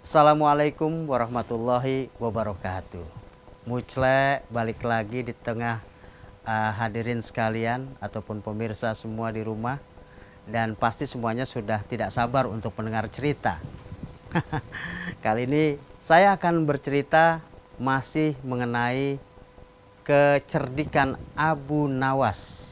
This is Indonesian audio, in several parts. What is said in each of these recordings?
Assalamualaikum warahmatullahi wabarakatuh. Mucle balik lagi di tengah hadirin sekalian ataupun pemirsa semua di rumah. Dan pasti semuanya sudah tidak sabar untuk mendengar cerita. Kali ini saya akan bercerita masih mengenai kecerdikan Abu Nawas.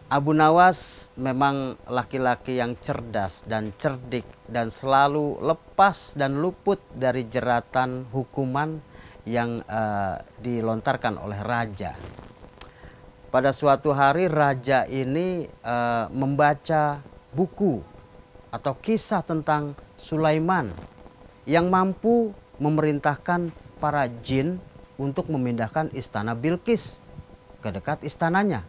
Abu Nawas memang laki-laki yang cerdas dan cerdik dan selalu lepas dan luput dari jeratan hukuman yang dilontarkan oleh raja. Pada suatu hari raja ini membaca buku atau kisah tentang Sulaiman yang mampu memerintahkan para jin untuk memindahkan istana Bilqis ke dekat istananya.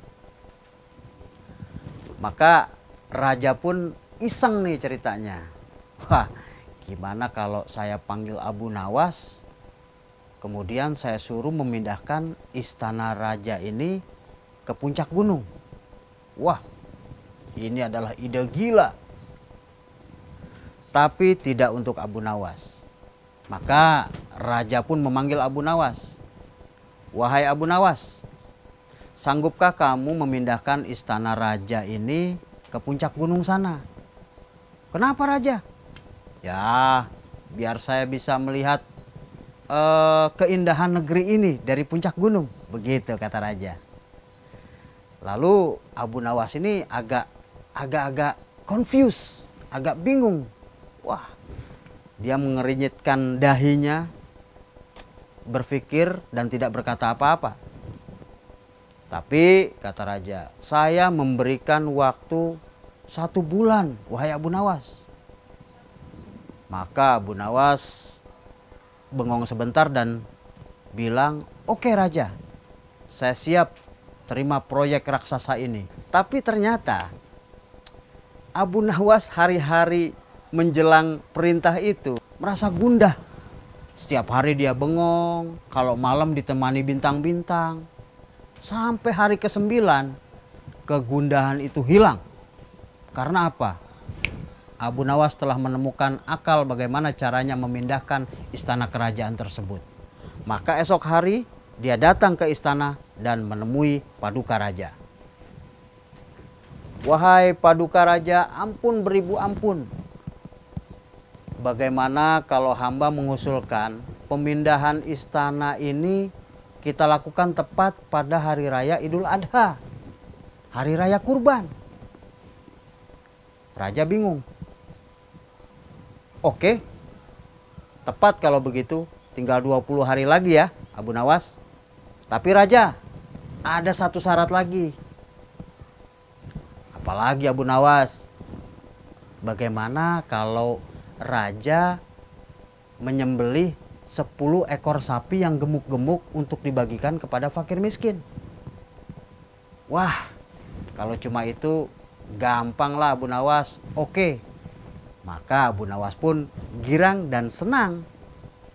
Maka raja pun iseng nih ceritanya. Wah, gimana kalau saya panggil Abu Nawas, kemudian saya suruh memindahkan istana raja ini ke puncak gunung. Wah, ini adalah ide gila. Tapi tidak untuk Abu Nawas. Maka raja pun memanggil Abu Nawas. Wahai Abu Nawas, sanggupkah kamu memindahkan istana raja ini ke puncak gunung sana? Kenapa raja? Ya, biar saya bisa melihat keindahan negeri ini dari puncak gunung. Begitu kata raja. Lalu Abu Nawas ini agak confused, agak bingung. Wah, dia mengerinyitkan dahinya, berpikir dan tidak berkata apa-apa. Tapi kata raja, saya memberikan waktu 1 bulan, wahai Abu Nawas. Maka Abu Nawas bengong sebentar dan bilang, oke raja, saya siap terima proyek raksasa ini. Tapi ternyata Abu Nawas hari-hari menjelang perintah itu merasa gundah. Setiap hari dia bengong, kalau malam ditemani bintang-bintang. Sampai hari ke-9 kegundahan itu hilang. Karena apa? Abu Nawas telah menemukan akal bagaimana caranya memindahkan istana kerajaan tersebut. Maka esok hari dia datang ke istana dan menemui Paduka Raja. Wahai Paduka Raja, ampun beribu ampun. Bagaimana kalau hamba mengusulkan pemindahan istana ini kita lakukan tepat pada hari raya Idul Adha, hari raya kurban. Raja bingung. Oke, tepat kalau begitu, tinggal 20 hari lagi ya Abu Nawas. Tapi raja, ada satu syarat lagi. Apalagi Abu Nawas? Bagaimana kalau raja menyembelih 10 ekor sapi yang gemuk-gemuk untuk dibagikan kepada fakir miskin? Wah, kalau cuma itu gampang lah Abu Nawas. Oke. Maka Abu Nawas pun girang dan senang.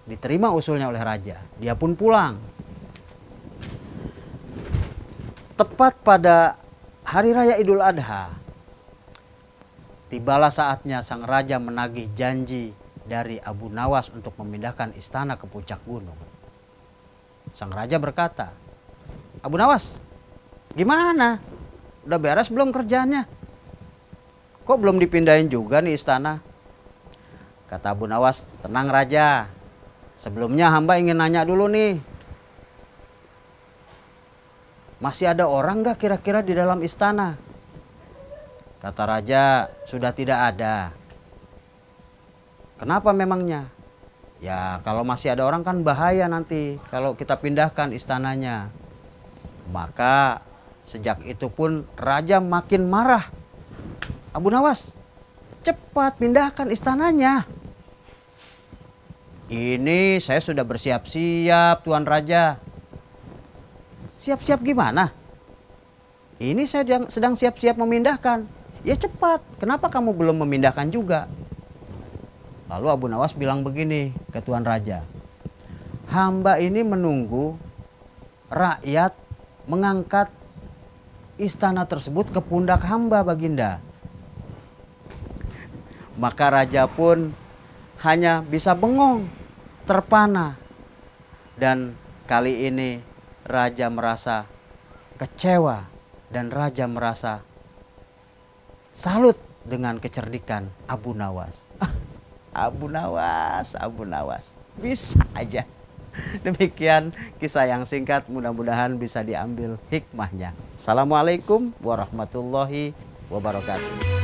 Diterima usulnya oleh raja. Dia pun pulang. Tepat pada hari raya Idul Adha, tibalah saatnya sang raja menagih janji dari Abu Nawas untuk memindahkan istana ke puncak gunung. Sang raja berkata, Abu Nawas, gimana? Udah beres belum kerjaannya? Kok belum dipindahin juga nih istana? Kata Abu Nawas, tenang raja. Sebelumnya hamba ingin nanya dulu nih. Masih ada orang gak kira-kira di dalam istana? Kata raja, sudah tidak ada. Kenapa memangnya? Ya kalau masih ada orang kan bahaya nanti kalau kita pindahkan istananya. Maka sejak itu pun raja makin marah. Abu Nawas, cepat pindahkan istananya. Ini saya sudah bersiap-siap Tuan Raja. Siap-siap gimana? Ini saya sedang siap-siap memindahkan. Ya cepat, kenapa kamu belum memindahkan juga? Lalu Abu Nawas bilang begini ke Tuan Raja. Hamba ini menunggu rakyat mengangkat istana tersebut ke pundak hamba, Baginda. Maka raja pun hanya bisa bengong, terpana. Dan kali ini raja merasa kecewa dan raja merasa salut dengan kecerdikan Abu Nawas. Abu Nawas, bisa aja. Demikian kisah yang singkat, mudah-mudahan bisa diambil hikmahnya. Assalamualaikum warahmatullahi wabarakatuh.